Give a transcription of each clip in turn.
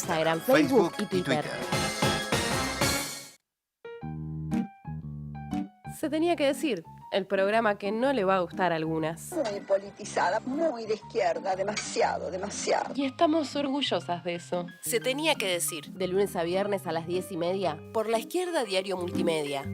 Instagram, Facebook y Twitter. Se tenía que decir, el programa que no le va a gustar a algunas. Muy politizada, muy de izquierda, demasiado. Y estamos orgullosas de eso. Se tenía que decir, de lunes a viernes a las 10:30, por La Izquierda Diario Multimedia.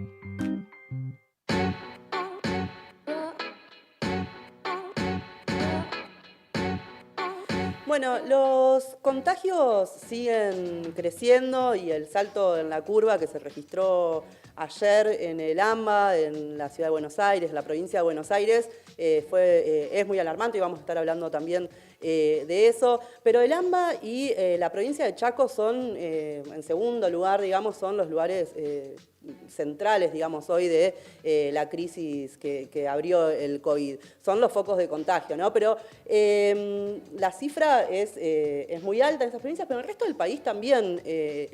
Bueno, los contagios siguen creciendo y el salto en la curva que se registró ayer en el AMBA, en la ciudad de Buenos Aires, en la provincia de Buenos Aires, es muy alarmante y vamos a estar hablando también de eso. Pero el AMBA y la provincia de Chaco son, en segundo lugar, digamos, son los lugares centrales, digamos, hoy de la crisis que abrió el COVID. Son los focos de contagio, ¿no? Pero la cifra es muy alta en estas provincias, pero en el resto del país también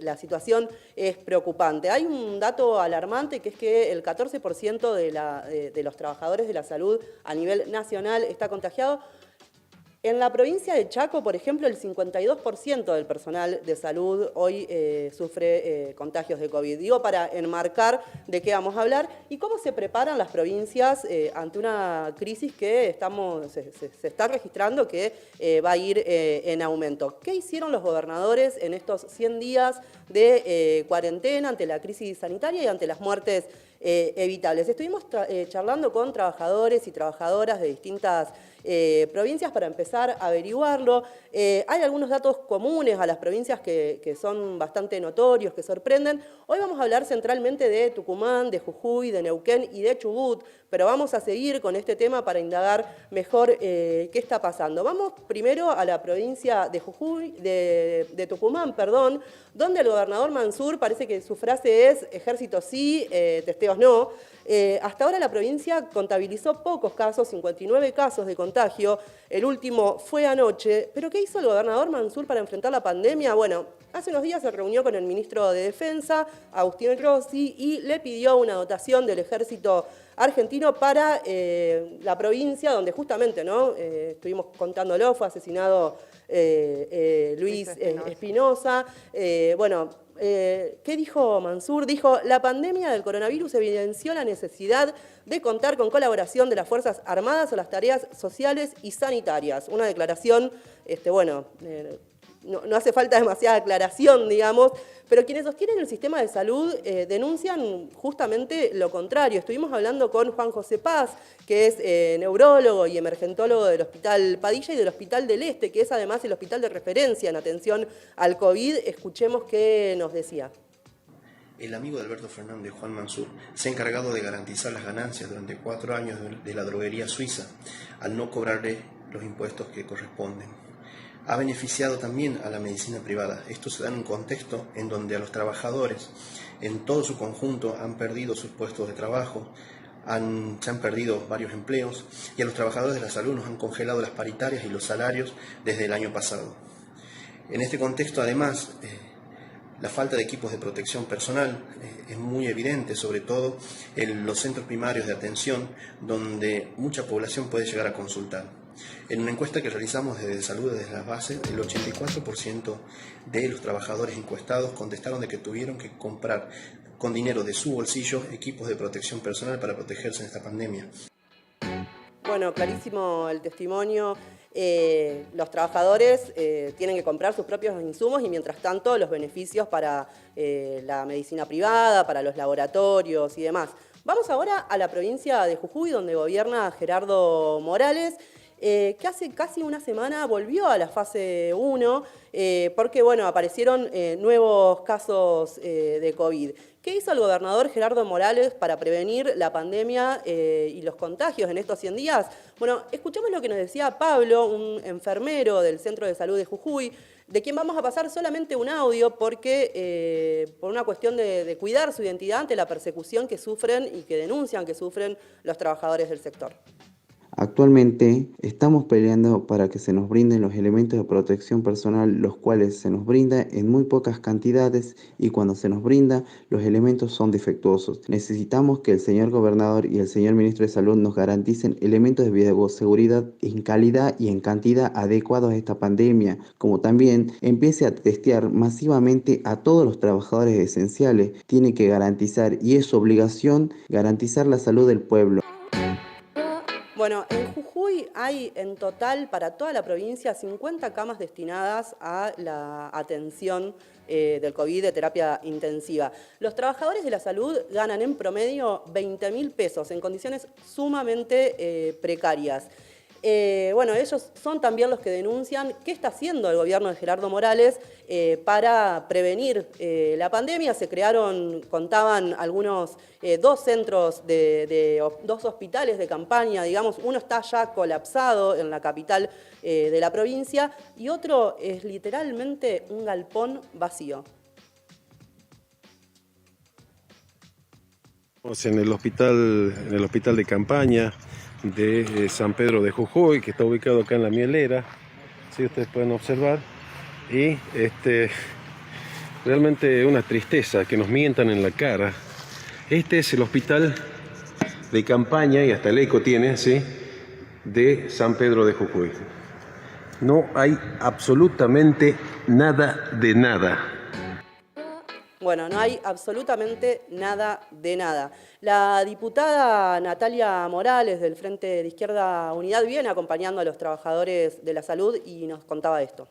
la situación es preocupante. Hay un dato alarmante que es que el 14% de los trabajadores de la salud a nivel nacional está contagiado. En la provincia de Chaco, por ejemplo, el 52% del personal de salud hoy sufre contagios de COVID. Digo, para enmarcar de qué vamos a hablar y cómo se preparan las provincias ante una crisis que se está registrando que va a ir en aumento. ¿Qué hicieron los gobernadores en estos 100 días de cuarentena ante la crisis sanitaria y ante las muertes evitables? Estuvimos charlando con trabajadores y trabajadoras de distintas provincias para empezar a averiguarlo. Hay algunos datos comunes a las provincias que son bastante notorios, que sorprenden. Hoy vamos a hablar centralmente de Tucumán, de Jujuy, de Neuquén y de Chubut, pero vamos a seguir con este tema para indagar mejor qué está pasando. Vamos primero a la provincia de Jujuy, de Tucumán, perdón, donde el gobernador Mansur parece que su frase es ejército sí, testeos no. Hasta ahora la provincia contabilizó pocos casos, 59 casos de contagio. El último fue anoche. ¿Pero qué hizo el gobernador Mansur para enfrentar la pandemia? Bueno, hace unos días se reunió con el ministro de Defensa, Agustín Rossi, y le pidió una dotación del ejército argentino para la provincia donde justamente, ¿no? Estuvimos contándolo, fue asesinado Luis Espinosa. ¿Qué dijo Mansur? Dijo, la pandemia del coronavirus evidenció la necesidad de contar con colaboración de las Fuerzas Armadas o las tareas sociales y sanitarias. Una declaración, no hace falta demasiada aclaración, digamos, pero quienes sostienen el sistema de salud denuncian justamente lo contrario. Estuvimos hablando con Juan José Paz, que es neurólogo y emergentólogo del Hospital Padilla y del Hospital del Este, que es además el hospital de referencia en atención al COVID. Escuchemos qué nos decía. El amigo de Alberto Fernández, Juan Mansur, se ha encargado de garantizar las ganancias durante 4 años de la droguería suiza, al no cobrarle los impuestos que corresponden. Ha beneficiado también a la medicina privada. Esto se da en un contexto en donde a los trabajadores en todo su conjunto han perdido sus puestos de trabajo, se han perdido varios empleos y a los trabajadores de la salud nos han congelado las paritarias y los salarios desde el año pasado. En este contexto, además, la falta de equipos de protección personal es muy evidente, sobre todo en los centros primarios de atención, donde mucha población puede llegar a consultar. En una encuesta que realizamos desde Salud, desde las bases, el 84% de los trabajadores encuestados contestaron de que tuvieron que comprar con dinero de su bolsillo equipos de protección personal para protegerse en esta pandemia. Bueno, clarísimo el testimonio. Los trabajadores tienen que comprar sus propios insumos y mientras tanto los beneficios para la medicina privada, para los laboratorios y demás. Vamos ahora a la provincia de Jujuy, donde gobierna Gerardo Morales, que hace casi una semana volvió a la fase 1 porque aparecieron nuevos casos de COVID. ¿Qué hizo el gobernador Gerardo Morales para prevenir la pandemia y los contagios en estos 100 días? Bueno, escuchemos lo que nos decía Pablo, un enfermero del Centro de Salud de Jujuy, de quien vamos a pasar solamente un audio porque por una cuestión de cuidar su identidad ante la persecución que sufren y que denuncian que sufren los trabajadores del sector. Actualmente estamos peleando para que se nos brinden los elementos de protección personal, los cuales se nos brinda en muy pocas cantidades y cuando se nos brinda los elementos son defectuosos. Necesitamos que el señor gobernador y el señor ministro de Salud nos garanticen elementos de bioseguridad en calidad y en cantidad adecuados a esta pandemia, como también empiece a testear masivamente a todos los trabajadores esenciales. Tiene que garantizar, y es su obligación, garantizar la salud del pueblo. Bueno, en Jujuy hay en total para toda la provincia 50 camas destinadas a la atención del COVID de terapia intensiva. Los trabajadores de la salud ganan en promedio 20.000 pesos en condiciones sumamente precarias. Bueno, ellos son también los que denuncian qué está haciendo el gobierno de Gerardo Morales para prevenir la pandemia. Se crearon, contaban algunos, dos centros, dos hospitales de campaña, digamos. Uno está ya colapsado en la capital de la provincia y otro es literalmente un galpón vacío. En el hospital de campaña de San Pedro de Jujuy, que está ubicado acá en La Mielera, si ustedes pueden observar, y realmente una tristeza que nos mientan en la cara. Este es el hospital de campaña, y hasta el eco tiene, ¿sí?, de San Pedro de Jujuy. No hay absolutamente nada de nada. Bueno, no hay absolutamente nada de nada. La diputada Natalia Morales del Frente de Izquierda Unidad viene acompañando a los trabajadores de la salud y nos contaba esto.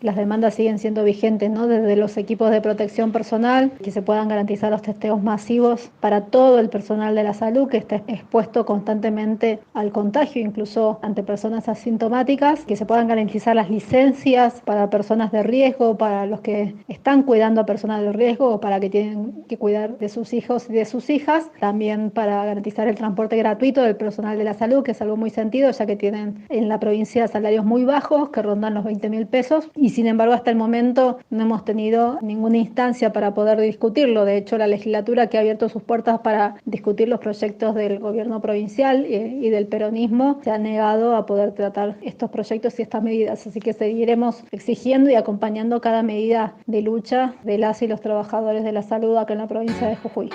Las demandas siguen siendo vigentes, ¿no? Desde los equipos de protección personal, que se puedan garantizar los testeos masivos para todo el personal de la salud que esté expuesto constantemente al contagio, incluso ante personas asintomáticas, que se puedan garantizar las licencias para personas de riesgo, para los que están cuidando a personas de riesgo o para que tienen que cuidar de sus hijos y de sus hijas, también para garantizar el transporte gratuito del personal de la salud, que es algo muy sentido, ya que tienen en la provincia salarios muy bajos, que rondan los 20.000 pesos, y sin embargo hasta el momento no hemos tenido ninguna instancia para poder discutirlo. De hecho, la legislatura, que ha abierto sus puertas para discutir los proyectos del gobierno provincial y del peronismo, se ha negado a poder tratar estos proyectos y estas medidas. Así que seguiremos exigiendo y acompañando cada medida de lucha de las y los trabajadores de la salud acá en la provincia de Jujuy.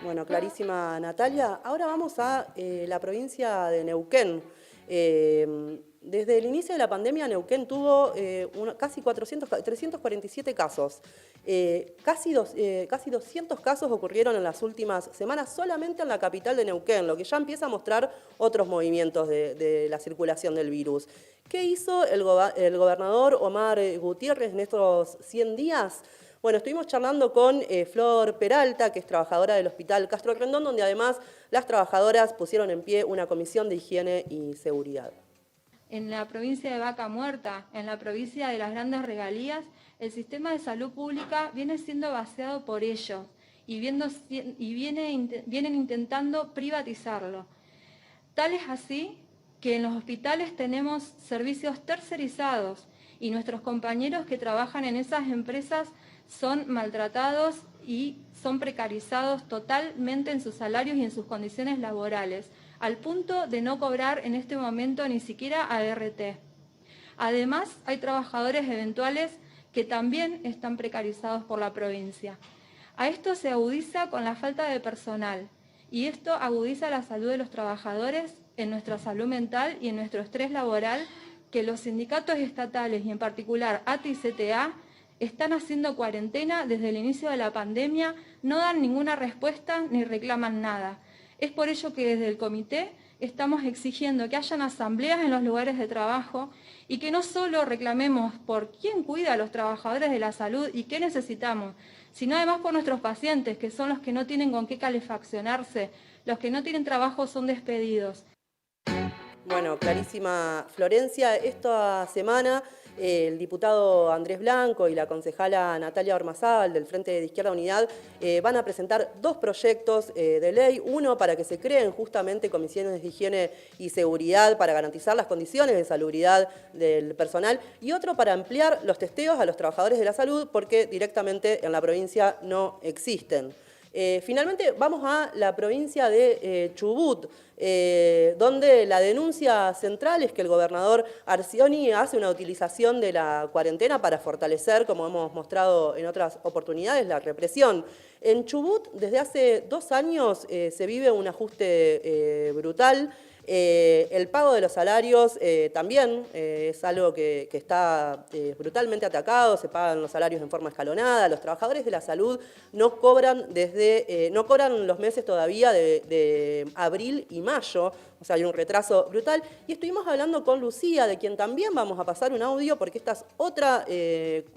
Bueno, clarísima, Natalia. Ahora vamos a la provincia de Neuquén. Desde el inicio de la pandemia, Neuquén tuvo casi 347 casos. Casi 200 casos ocurrieron en las últimas semanas solamente en la capital de Neuquén, lo que ya empieza a mostrar otros movimientos de la circulación del virus. ¿Qué hizo el gobernador Omar Gutiérrez en estos 100 días? Bueno, estuvimos charlando con Flor Peralta, que es trabajadora del Hospital Castro Rendón, donde además las trabajadoras pusieron en pie una comisión de higiene y seguridad. En la provincia de Vaca Muerta, en la provincia de las Grandes Regalías, el sistema de salud pública viene siendo vaciado por ellos y vienen intentando privatizarlo. Tal es así que en los hospitales tenemos servicios tercerizados y nuestros compañeros que trabajan en esas empresas son maltratados y son precarizados totalmente en sus salarios y en sus condiciones laborales, al punto de no cobrar en este momento ni siquiera ART. Además, hay trabajadores eventuales que también están precarizados por la provincia. A esto se agudiza con la falta de personal, y esto agudiza la salud de los trabajadores, en nuestra salud mental y en nuestro estrés laboral, que los sindicatos estatales y en particular ATE y CTA están haciendo cuarentena desde el inicio de la pandemia, no dan ninguna respuesta ni reclaman nada. Es por ello que desde el comité estamos exigiendo que hayan asambleas en los lugares de trabajo y que no solo reclamemos por quién cuida a los trabajadores de la salud y qué necesitamos, sino además por nuestros pacientes, que son los que no tienen con qué calefaccionarse, los que no tienen trabajo son despedidos. Bueno, clarísima, Florencia. Esta semana el diputado Andrés Blanco y la concejala Natalia Ormazábal del Frente de Izquierda Unidad van a presentar dos proyectos de ley. Uno para que se creen justamente comisiones de higiene y seguridad para garantizar las condiciones de salubridad del personal, y otro para ampliar los testeos a los trabajadores de la salud porque directamente en la provincia no existen. Finalmente vamos a la provincia de Chubut, donde la denuncia central es que el gobernador Arcioni hace una utilización de la cuarentena para fortalecer, como hemos mostrado en otras oportunidades, la represión. En Chubut, desde hace 2 años, se vive un ajuste brutal. El pago de los salarios también es algo que está brutalmente atacado, se pagan los salarios en forma escalonada, los trabajadores de la salud no cobran los meses todavía de abril y mayo, o sea, hay un retraso brutal. Y estuvimos hablando con Lucía, de quien también vamos a pasar un audio, porque esta es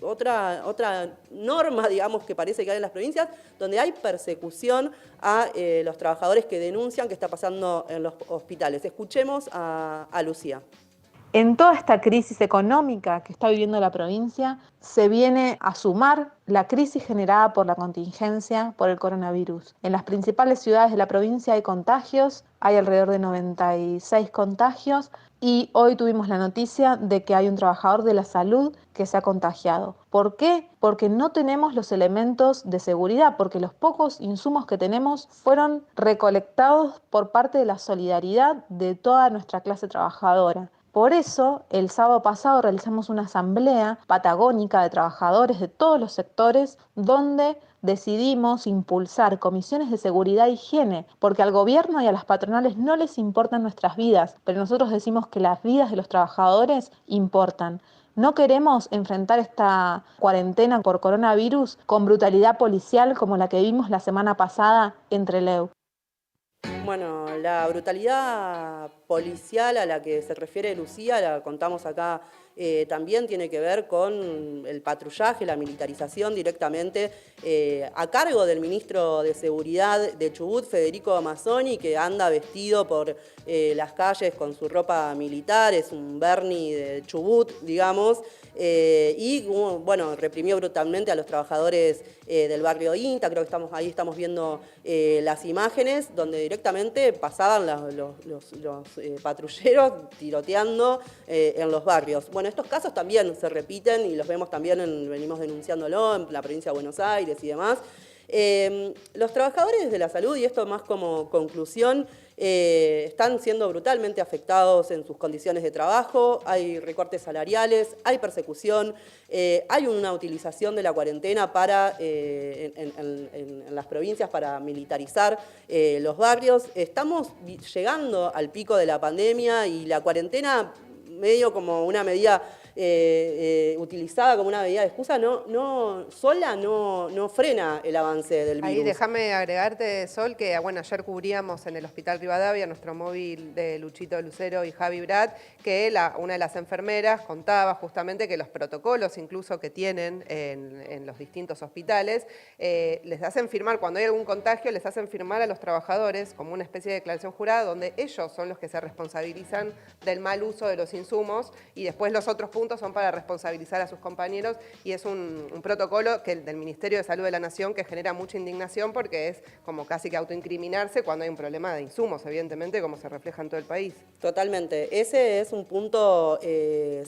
otra norma, digamos, que parece que hay en las provincias, donde hay persecución a los trabajadores que denuncian que está pasando en los hospitales. Escuchemos a Lucía. En toda esta crisis económica que está viviendo la provincia, se viene a sumar la crisis generada por la contingencia por el coronavirus. En las principales ciudades de la provincia hay contagios, hay alrededor de 96 contagios y hoy tuvimos la noticia de que hay un trabajador de la salud que se ha contagiado. ¿Por qué? Porque no tenemos los elementos de seguridad, porque los pocos insumos que tenemos fueron recolectados por parte de la solidaridad de toda nuestra clase trabajadora. Por eso, el sábado pasado realizamos una asamblea patagónica de trabajadores de todos los sectores donde decidimos impulsar comisiones de seguridad e higiene, porque al gobierno y a las patronales no les importan nuestras vidas, pero nosotros decimos que las vidas de los trabajadores importan. No queremos enfrentar esta cuarentena por coronavirus con brutalidad policial como la que vimos la semana pasada en Trelew. Bueno, la brutalidad policial a la que se refiere Lucía, la contamos acá, también tiene que ver con el patrullaje, la militarización directamente a cargo del ministro de Seguridad de Chubut, Federico Mazzoni, que anda vestido por las calles con su ropa militar, es un Bernie de Chubut, digamos, y bueno, reprimió brutalmente a los trabajadores del barrio INTA. Creo que ahí estamos viendo las imágenes donde directamente pasaban los patrulleros tiroteando en los barrios. Bueno, estos casos también se repiten y los vemos también, venimos denunciándolo en la provincia de Buenos Aires y demás. Los trabajadores de la salud, y esto más como conclusión, están siendo brutalmente afectados en sus condiciones de trabajo, hay recortes salariales, hay persecución, hay una utilización de la cuarentena en las provincias para militarizar los barrios. Estamos llegando al pico de la pandemia y la cuarentena, medio como una medida utilizada como una medida de excusa, sola no frena el avance del virus. Ahí déjame agregarte, Sol, que bueno, ayer cubríamos en el Hospital Rivadavia nuestro móvil de Luchito Lucero y Javi Brat, que una de las enfermeras contaba justamente que los protocolos incluso que tienen en los distintos hospitales les hacen firmar, cuando hay algún contagio, les hacen firmar a los trabajadores como una especie de declaración jurada donde ellos son los que se responsabilizan del mal uso de los insumos y después los otros puntos son para responsabilizar a sus compañeros y es un protocolo del Ministerio de Salud de la Nación que genera mucha indignación porque es como casi que autoincriminarse cuando hay un problema de insumos, evidentemente, como se refleja en todo el país. Totalmente. Ese es un punto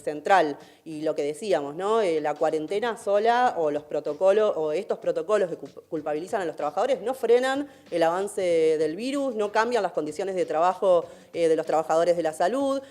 central y lo que decíamos, ¿no? La cuarentena sola o los protocolos o estos protocolos que culpabilizan a los trabajadores no frenan el avance del virus, no cambian las condiciones de trabajo de los trabajadores de la salud,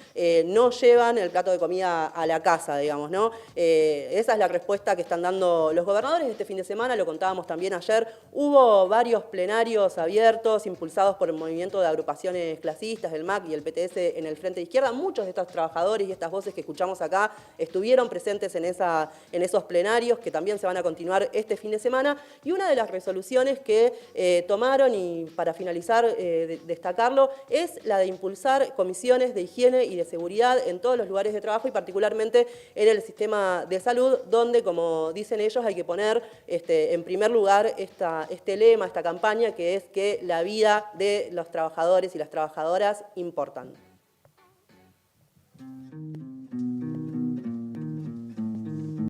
no llevan el plato de comida a la casa, digamos, ¿no? Esa es la respuesta que están dando los gobernadores este fin de semana, lo contábamos también ayer. Hubo varios plenarios abiertos, impulsados por el movimiento de agrupaciones clasistas, el MAC y el PTS en el Frente de Izquierda. Muchos de estos trabajadores y estas voces que escuchamos acá estuvieron presentes en esos plenarios que también se van a continuar este fin de semana. Y una de las resoluciones que tomaron, y para finalizar destacarlo, es la de impulsar comisiones de higiene y de seguridad en todos los lugares de trabajo y particularmente en el sistema de salud, donde, como dicen ellos, hay que poner en primer lugar este lema, esta campaña, que es que la vida de los trabajadores y las trabajadoras importan.